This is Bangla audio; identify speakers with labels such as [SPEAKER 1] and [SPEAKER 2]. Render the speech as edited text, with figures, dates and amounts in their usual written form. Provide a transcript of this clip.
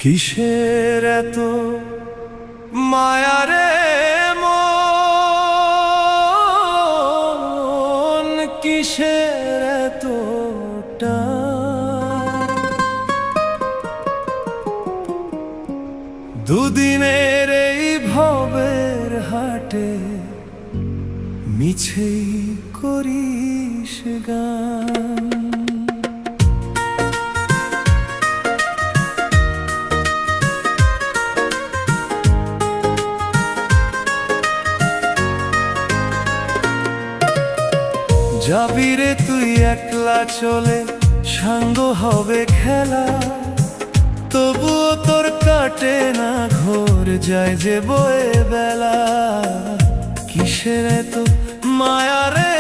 [SPEAKER 1] কিসের এত মায়া রে মন, কিসের এত টান? দুদিনের এই ভবের হাটে মিছেই করিস গান। যাবি রে তুই একলা চলে, সাঙ্গ হবে খেলা, তবুও তোর কাটে না ঘোর, যায় যে বয়ে বেলা। কিসের এত মায়া রে